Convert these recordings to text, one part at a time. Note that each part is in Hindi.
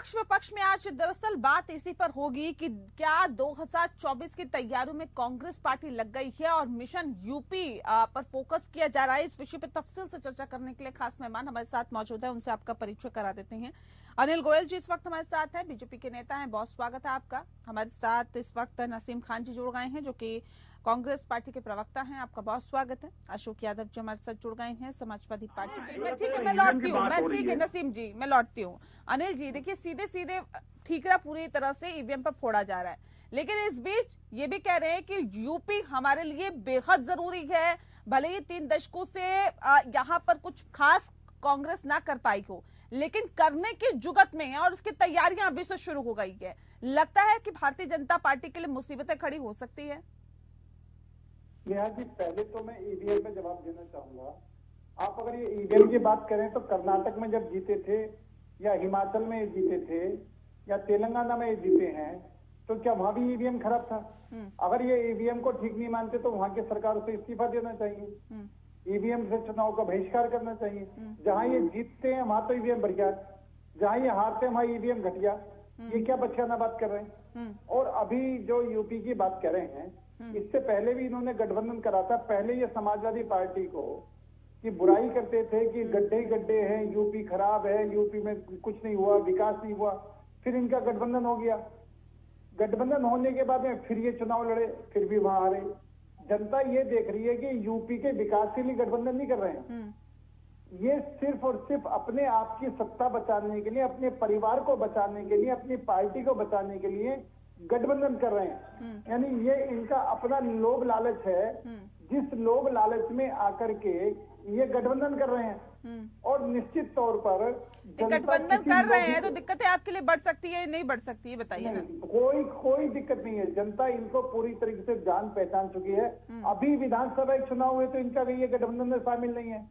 पक्ष विपक्ष में आज दरअसल बात इसी पर होगी कि क्या 2024 की तैयारियों में कांग्रेस पार्टी लग गई है और मिशन यूपी पर फोकस किया जा रहा है। इस विषय पर तफसील से चर्चा करने के लिए खास मेहमान हमारे साथ मौजूद है, उनसे आपका परिचय करा देते हैं। अनिल गोयल जी इस वक्त हमारे साथ हैं, बीजेपी के नेता हैं। बहुत स्वागत है आपका। हमारे साथ इस वक्त नसीम खान जी जुड़ गए हैं जो कि कांग्रेस पार्टी के प्रवक्ता हैं, आपका बहुत स्वागत है। अशोक यादव जी हमारे साथ जुड़ गए हैं, समाजवादी पार्टी जी। मैं ठीक है, मैं लौटती हूँ। मैं ठीक है नसीम जी, मैं लौटती हूँ। अनिल जी देखिए, सीधे सीधे ठीकरा पूरी तरह से ईवीएम पर फोड़ा जा रहा है, लेकिन इस बीच ये भी कह रहे हैं कि यूपी हमारे लिए बेहद जरूरी है। भले ही 3 दशकों से यहाँ पर कुछ खास कांग्रेस ना कर पाई हो, लेकिन करने की जुगत में है और उसकी तैयारियां अभी से शुरू हो गई है। लगता है कि भारतीय जनता पार्टी के लिए मुसीबतें खड़ी हो सकती है। नेहा जी, पहले तो मैं ईवीएम में जवाब देना चाहूंगा। आप अगर ये ईवीएम की बात करें तो कर्नाटक में जब जीते थे या हिमाचल में जीते थे या तेलंगाना में जीते हैं तो क्या वहां भी ईवीएम खराब था? अगर ये ईवीएम को ठीक नहीं मानते तो वहां की सरकार से इस्तीफा देना चाहिए, ईवीएम से चुनाव का बहिष्कार करना चाहिए। जहां ये जीतते हैं वहां तो ईवीएम बढ़िया, जहां ये हारते हैं वहां ईवीएम घटिया। ये क्या बच्चाना बात कर रहे हैं? और अभी जो यूपी की बात कर रहे हैं, इससे पहले भी इन्होंने गठबंधन करा था। पहले ये समाजवादी पार्टी को की बुराई करते थे कि गड्ढे ही गड्ढे हैं, यूपी खराब है, यूपी में कुछ नहीं हुआ, विकास नहीं हुआ। फिर इनका गठबंधन हो गया। गठबंधन होने के बाद में फिर ये चुनाव लड़े, फिर भी वहां हारे। जनता ये देख रही है कि यूपी के विकास के लिए गठबंधन नहीं कर रहे हैं, ये सिर्फ और सिर्फ अपने आप की सत्ता बचाने के लिए, अपने परिवार को बचाने के लिए, अपनी पार्टी को बचाने के लिए गठबंधन कर रहे हैं। यानी ये इनका अपना लोभ लालच है, जिस लोभ लालच में आकर के ये गठबंधन कर रहे हैं। और निश्चित तौर पर गठबंधन कर रहे हैं तो दिक्कतें आपके लिए बढ़ सकती है, नहीं बढ़ सकती है, बताइए ना। कोई दिक्कत नहीं है। जनता इनको पूरी तरीके से जान पहचान चुकी है। अभी विधानसभा चुनाव हुए तो इनका ये गठबंधन में शामिल नहीं है।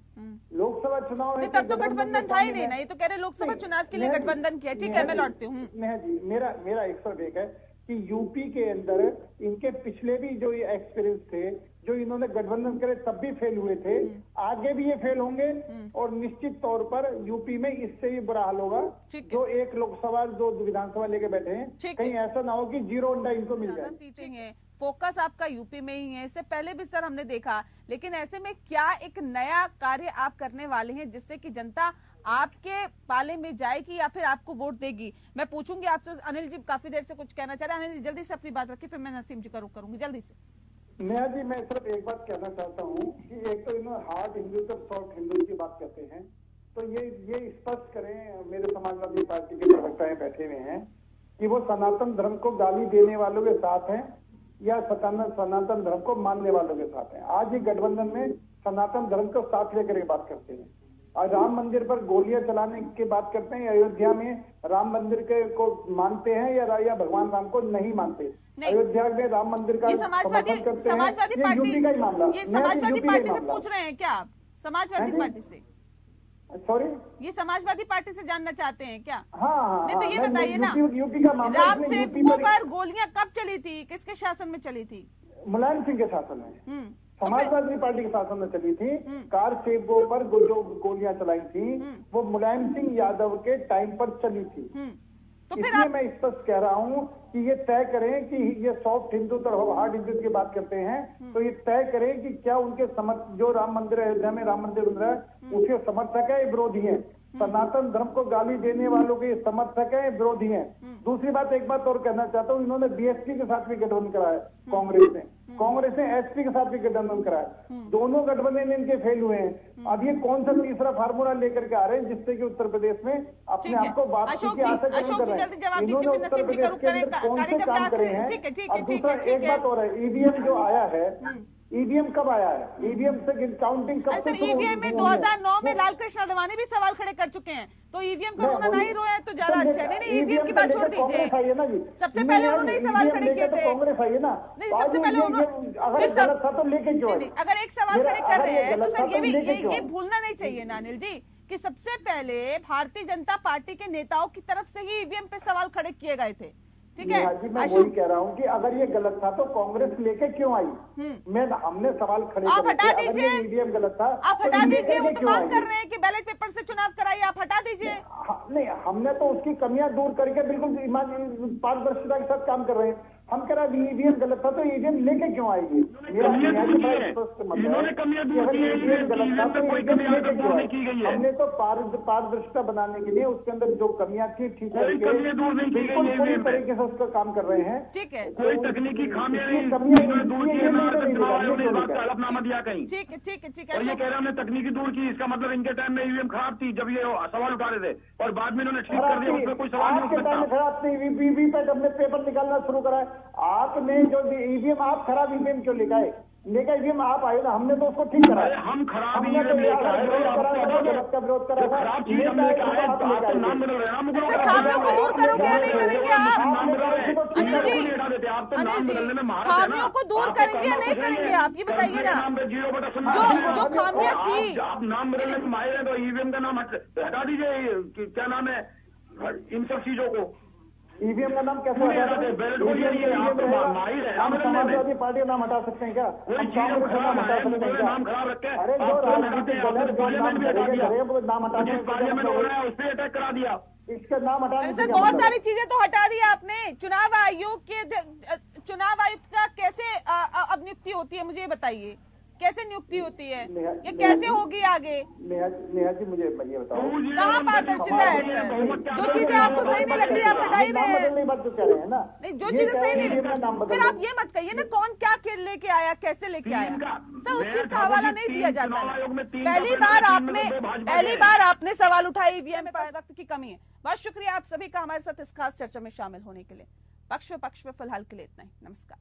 लोकसभा चुनाव है तब तो गठबंधन था ही नहीं। तो कह रहे लोकसभा चुनाव के लिए गठबंधन किया। ठीक है, मैं लौटती हूँ। नेहा जी, मेरा एक सवाल है कि यूपी के अंदर इनके पिछले भी जो ये एक्सपीरियंस थे, जो इन्होंने गठबंधन करे तब भी फेल हुए थे, आगे भी ये फेल होंगे। और निश्चित तौर पर यूपी में इससे भी बुरा हाल होगा। जो 1 लोकसभा 2 विधानसभा लेके बैठे हैं, कहीं ऐसा ना हो कि 0 अंडा इनको मिल जाए। सीटें हैं, फोकस आपका यूपी में ही है। इससे पहले भी सर हमने देखा, लेकिन ऐसे में क्या एक नया कार्य आप करने वाले हैं जिससे कि जनता आपके पाले में जाएगी या फिर आपको वोट देगी? मैं पूछूंगी आपसे। अनिल जी काफी देर से कुछ कहना चाह रहे हैं। अनिल जी जल्दी से अपनी बात रखिए, फिर मैं नसीम जी का रुख करूंगी जल्दी से। नेहा जी, मैं सिर्फ एक बात कहना चाहता हूँ कि एक तो इन्होंने हार्ड हिंदुत्व सॉफ्ट हिंदू की बात करते हैं, तो ये स्पष्ट करें, मेरे समाजवादी पार्टी के प्रवक्ता बैठे हुए हैं, कि वो सनातन धर्म को गाली देने वालों के साथ हैं या सनातन धर्म को मानने वालों के साथ हैं। आज ये गठबंधन में सनातन धर्म को साथ लेकर बात करते हैं। आज राम मंदिर पर गोलियां चलाने की बात करते हैं। अयोध्या में राम मंदिर को मानते हैं या भगवान राम को नहीं मानते? अयोध्या में राम मंदिर का समाजवादी पार्टी का ही मामला। ये समाजवादी पार्टी से पूछ रहे हैं क्या आप? समाजवादी पार्टी से, सॉरी, ये समाजवादी पार्टी से जानना चाहते हैं क्या? हाँ, नहीं तो ये बताइए ना, यूपी का मामला। राम सेवकों पर गोलियां कब चली थी, किसके शासन में चली थी? मुलायम सिंह के शासन में, समाजवादी पार्टी के शासन में चली थी। कार सेवकों पर जो गोलियां चलाई थी वो मुलायम सिंह यादव के टाइम पर चली थी। तो फिर इसलिए मैं स्पष्ट कह रहा हूं कि ये तय करें कि ये सॉफ्ट हिंदुत्व और हार्ड हिंदुत्व की बात करते हैं, तो ये तय करें कि क्या उनके जो राम मंदिर अयोध्या में राम मंदिर बन रहा है उसके समर्थक है, विरोधी हैं? सनातन धर्म को गाली देने वालों के समर्थक हैं, विरोधी हैं? दूसरी बात, एक बात और कहना चाहता हूँ, इन्होंने बीएसपी के साथ भी गठबंधन कराया, कांग्रेस ने एसपी के साथ भी गठबंधन कराया। दोनों गठबंधन इनके फेल हुए हैं। अब ये कौन सा तीसरा फार्मूला लेकर के आ रहे हैं जिससे कि उत्तर प्रदेश में अपने आप को बात अशोक जी जल्दी जवाब दीजिए, फिर नसीम जी का रुख करें। काम करे हैं। एक बात और है, ईवीएम जो आया है, ईवीएम कब आया है? ईवीएम से काउंटिंग कब? सर ईवीएम में 2009 में लालकृष्ण आडवाणी भी सवाल खड़े कर चुके हैं, तो ईवीएम का होना नहीं रोया है तो ज्यादा अच्छा है। नहीं ईवीएम की बात छोड़ दीजिए, सबसे पहले उन्होंने ही सवाल खड़े किए थे। कांग्रेस आई है ना, नहीं सबसे पहले उन्होंने, अगर एक सवाल खड़े कर रहे हैं तो सर ये भूलना नहीं चाहिए ना अनिल जी कि सबसे पहले भारतीय जनता पार्टी के नेताओं की तरफ से ही ईवीएम पे सवाल खड़े किए गए थे। ठीक है। जी मैं वही कह रहा हूँ कि अगर ये गलत था तो कांग्रेस लेके क्यों आई? हमने सवाल खड़े आप हटा दीजिए, ईवीएम गलत था आप हटा दीजिए। वो तो मांग कर रहे हैं कि बैलेट पेपर से चुनाव कराइए, आप हटा दीजिए। नहीं, हमने तो उसकी कमियां दूर करके बिल्कुल पारदर्शिता के साथ काम कर रहे हैं। हम कह रहे हैं ईवीएम गलत था तो ईवीएम लेके क्यों आएगी? मेरा स्पष्ट मत है, ईवीएम गलत था तो ईवीएम लेके क्यों आएगी? हमने तो पारदर्शिता बनाने के लिए उसके अंदर जो कमियां थी ठीक है, बिल्कुल पूरी तरीके से उसका काम कर रहे हैं। ठीक है, कोई तकनीकी खामियां नहीं, ठीक है, ठीक है, ठीक और ये है। कह रहे हैं हमने तकनीकी दूर की, इसका मतलब इनके टाइम में ईवीएम खराब थी जब ये सवाल उठा रहे थे, और बाद में इन्होंने ठीक कर दिया, उसमें कोई सवाल नहीं आपके टाइम में खराब थी, वीवीपैट हमने पेपर निकालना शुरू करा है। आपने जो ईवीएम आप खराब ईवीएम क्यों लेकर आए? लेकर ईवीएम आप आए ना, हमने तो उसको ठीक करा। हम खराब ईवीएम लेकर आए, का विरोध करा था। खराब चीज हम लेकर आए, आप नाम बदल रहे हैं। ऐसे खामियों को दूर करोगे या नहीं करेंगे आप? अनिल जी, खामियों को दूर करेंगे या नहीं करेंगे आप, ये बताइए ना। जो खामियां थी, आप नाम बदलने में माहिर हैं तो ईवीएम का नाम हटा दीजिए, क्या नाम है इन सब चीजों को। ईवीएम का नाम कैसे हटा सकते हैं? हम समाजवादी पार्टी का नाम हटा सकते हैं क्या? हम कांग्रेस का नाम हटा सकते हैं क्या? नाम खराब रखे, अरे जो राजनीतिक दल है जो नाम करेंगे वो नाम हटाने उस पर अटैक करा दिया, इसका नाम हटाने सर बहुत सारी चीजें तो हटा दी आपने। चुनाव आयोग के चुनाव आयुक्त का कैसे अब नियुक्ति होती है, मुझे ये बताइए, कैसे नियुक्ति होती है, ये कैसे होगी आगे? नेहा जी मुझे ये बताओ, कहाँ पारदर्शिता है सर? जो चीजें आपको सही नहीं लग रही आप हटा ही रहे हैं। बात जो कह रहे हैं ना, नहीं, जो चीजें सही नहीं, फिर आप ये मत कहिए ना कौन क्या लेके आया, कैसे लेके आया। सर उस चीज का हवाला नहीं दिया जाता ना। पहली बार आपने सवाल उठाया ईवीएम में वक्त की कमी है। बहुत शुक्रिया आप सभी का हमारे साथ इस खास चर्चा में शामिल होने के लिए। पक्ष में फिलहाल के लिए इतना ही। नमस्कार।